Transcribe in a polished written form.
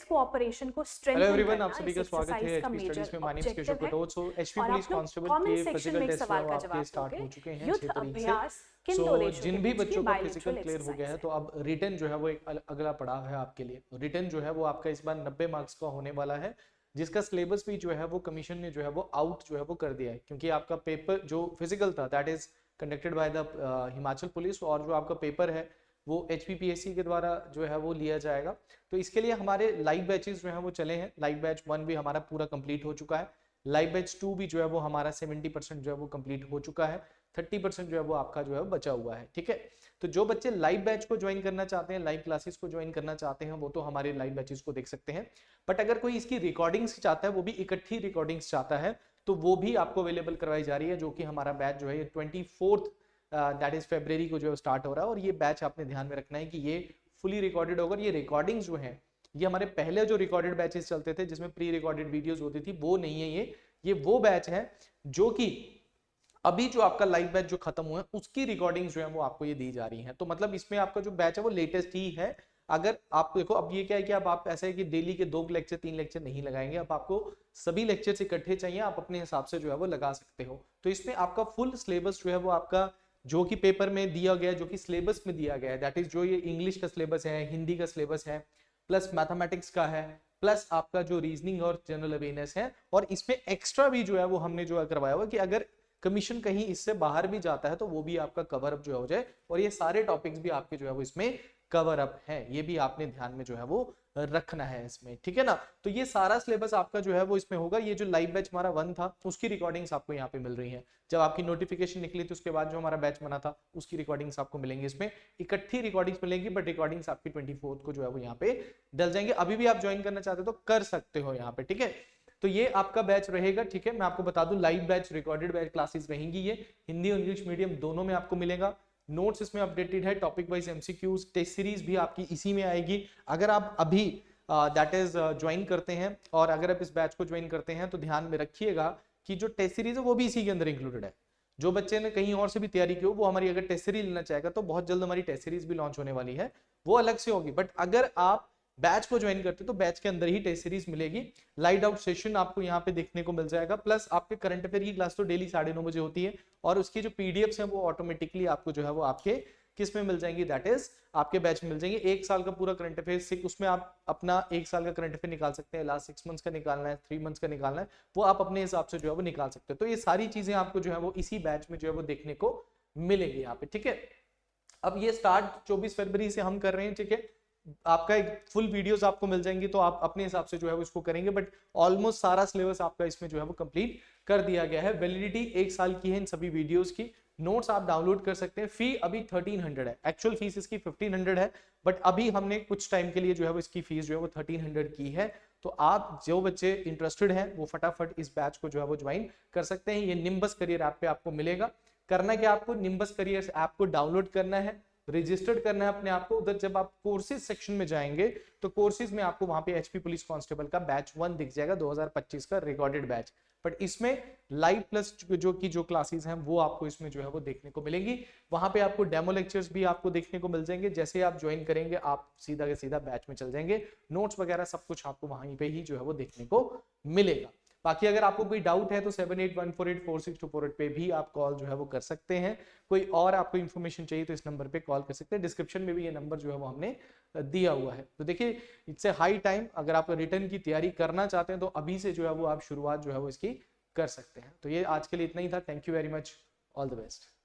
Cooperation को hello strengthen everyone, करना आप सभी का इस स्वागत है एक्सरसाइज का एचपी स्टडीज मेजर में। My name is Keshav objective है। कटोच। सो एचपी और पुलिस आप लोग कांस्टेबल कमेंट के सेक्शन फिजिकल में एक टेस्ट जो सवाल है वो का आपके जवाब स्टार्ट दोगे, हो चुके हैं युद्ध 6 तारीख से। अभ्यास किन सो दो देशों के जिन भी बीच की बच्चों का फिजिकल बायलैटरल क्लियर हो गया है एक्सरसाइज तो अब रिटर्न जो है वो एक अगला पड़ाव है आपके लिए। रिटर्न जो है वो आपका इस बार 90 मार्क्स का होने वाला है, जिसका सिलेबस भी जो है वो कमीशन ने जो है वो आउट जो है वो कर दिया है, क्योंकि आपका पेपर जो फिजिकल था that is conducted by the Himachal police, और जो आपका पेपर है वो HPPSC के द्वारा जो है वो लिया जाएगा। तो इसके लिए हमारे लाइव बैचेस जो है वो चले हैं। लाइव बैच 1 भी हमारा पूरा कंप्लीट हो चुका है, लाइव बैच 2 भी जो है वो हमारा 70% जो है वो कंप्लीट हो चुका है, 30% जो है वो आपका जो है बचा हुआ है। ठीक है, तो जो बच्चे लाइव बैच को ज्वाइन करना चाहते हैं, लाइव क्लासेस को ज्वाइन करना चाहते हैं, वो तो हमारे लाइव बैचेस को देख सकते हैं। बट अगर कोई इसकी रिकॉर्डिंग्स चाहता है, वो भी इकट्ठी रिकॉर्डिंग्स चाहता है, तो वो भी आपको अवेलेबल करवाई जा रही है, जो कि हमारा बैच जो है 24 दैट इज फरवरी को जो स्टार्ट हो रहा है। और ये बैच आपने ध्यान में रखना है कि ये फुली रिकॉर्डेड होगा। ये रिकॉर्डिंग्स जो है, ये हमारे पहले जो रिकॉर्डेड बैचेस चलते थे जिसमें प्री रिकॉर्डेड वीडियोस होती थी, वो नहीं है ये वो बैच है जो कि अभी जो आपका लाइव बैच जो खत्म हुआ है उसकी रिकॉर्डिंग्स जो है वो आपको ये दी जा रही हैं। तो मतलब इसमें आपका जो बैच है वो लेटेस्ट ही है। अगर आप देखो, अब ये क्या है कि अब आप ऐसा है कि डेली के 2 लेक्चर 3 लेक्चर नहीं लगाएंगे, अब आपको सभी लेक्चर्स इकट्ठे चाहिए, आप अपने हिसाब से जो है वो लगा सकते हो। तो इसमें आपका फुल सिलेबस जो है वो आपका जो कि पेपर में दिया गया, जो कि सिलेबस में दिया गया है, दैट इज जो ये इंग्लिश का सिलेबस है, हिंदी का सिलेबस है, प्लस मैथमेटिक्स का है, प्लस आपका जो रीजनिंग और जनरल अवेयरनेस है। और इसमें एक्स्ट्रा भी जो है वो हमने जो है करवाया हुआ कि अगर कमीशन कहीं इससे बाहर भी जाता है तो वो भी आपका कवर अप जो है हो जाए, और ये सारे टॉपिक्स भी आपके जो है वो इसमें कवर अप है। ये भी आपने ध्यान में जो है वो रखना है इसमें, ठीक है ना। तो ये सारा सिलेबस आपका जो है वो इसमें होगा। ये जो लाइव बैच हमारा 1 था उसकी रिकॉर्डिंग्स आपको यहाँ पे मिल रही है। जब आपकी नोटिफिकेशन निकली थी उसके बाद जो हमारा बैच बना था उसकी रिकॉर्डिंग्स आपको मिलेंगी, इसमें इकट्ठी रिकॉर्डिंग्स मिलेंगी, बट रिकॉर्डिंग्स आपकी 24 को जो है वो यहाँ पे डल जाएंगे। अभी भी आप ज्वाइन करना चाहते हो तो कर सकते हो यहाँ पे, ठीक है। तो ये आपका बैच रहेगा, ठीक है। मैं आपको बता दूं, live batch, recorded batch classes रहेंगी। ये हिंदी और इंग्लिश मीडियम दोनों में आपको मिलेगा। नोट्स इसमें अपडेटेड है, topic wise MCQs, test series भी आपकी इसी में आएगी। अगर आप अभी दैट इज ज्वाइन करते हैं और अगर आप इस बैच को ज्वाइन करते हैं तो ध्यान में रखिएगा कि जो टेस्ट सीरीज है वो भी इसी के अंदर इंक्लूडेड है। जो बच्चे ने कहीं और से भी तैयारी की हो वो हमारी अगर टेस्ट सीरीज लेना चाहेगा तो बहुत जल्द हमारी टेस्ट सीरीज भी लॉन्च होने वाली है, वो अलग से होगी। बट अगर आप बैच को ज्वाइन करते तो बैच के अंदर ही टेस्ट सीरीज मिलेगी। लाइट आउट सेशन आपको यहाँ पे देखने को मिल जाएगा, प्लस आपके करंट अफेयर की क्लास तो डेली 9:30 बजे होती है, और उसकी जो पीडीएफ्स हैं वो ऑटोमेटिकली आपको जो है वो आपके किस में मिल जाएंगी, दैट इज आपके बैच में मिल जाएंगे। 1 साल का पूरा करंट अफेयर, उसमें आप अपना 1 साल का करंट अफेयर निकाल सकते हैं। लास्ट 6 मंथ्स का निकालना है, 3 मंथ्स का निकालना है, वो आप अपने हिसाब से जो है वो निकाल सकते हो। तो ये सारी चीजें आपको जो है वो इसी बैच में जो है वो देखने को मिलेंगी यहाँ पे, ठीक है। अब ये स्टार्ट 24 फरवरी से हम कर रहे हैं, ठीक है। आपका एक फुल वीडियोस आपको मिल जाएंगी तो आप अपने हिसाब से जो है वो इसको करेंगे, बट ऑलमोस्ट सारा सिलेबस आपका इसमें जो है वो कंप्लीट कर दिया गया है। वैलिडिटी 1 साल की है इन सभी वीडियोस की। नोट्स आप डाउनलोड कर सकते हैं। फी अभी 1300 है, एक्चुअल फीस इसकी 1500 है, बट अभी हमने कुछ टाइम के लिए जो है वो इसकी फीस जो है वो 1300 की है। तो आप जो बच्चे इंटरेस्टेड हैं वो फटाफट इस बैच को जो है वो ज्वाइन कर सकते हैं। ये निम्बस करियर ऐप पे आपको मिलेगा। करना क्या, आपको निम्बस करियर ऐप को डाउनलोड करना है, रजिस्टर्ड करना है अपने आप को। उधर जब आप कोर्सेज सेक्शन में जाएंगे तो कोर्सेज में आपको वहां पे एचपी पुलिस कांस्टेबल का बैच 1 दिख जाएगा, 2025 का रिकॉर्डेड बैच। बट इसमें लाइव प्लस जो क्लासेस हैं वो आपको इसमें जो है वो देखने को मिलेंगी। वहां पे आपको डेमो लेक्चर्स भी आपको देखने को मिल जाएंगे। जैसे आप ज्वाइन करेंगे आप सीधा के सीधा बैच में चल जाएंगे। नोट्स वगैरह सब कुछ आपको वहीं पे ही जो है वो देखने को मिलेगा। बाकी अगर आपको कोई डाउट है तो 7814846248 पे भी आप कॉल जो है वो कर सकते हैं। कोई और आपको इन्फॉर्मेशन चाहिए तो इस नंबर पे कॉल कर सकते हैं। डिस्क्रिप्शन में भी ये नंबर जो है वो हमने दिया हुआ है। तो देखिए, इससे हाई टाइम अगर आप रिटर्न की तैयारी करना चाहते हैं तो अभी से जो है वो आप शुरुआत जो है वो इसकी कर सकते हैं। तो ये आज के लिए इतना ही था। Thank you very much, all the best.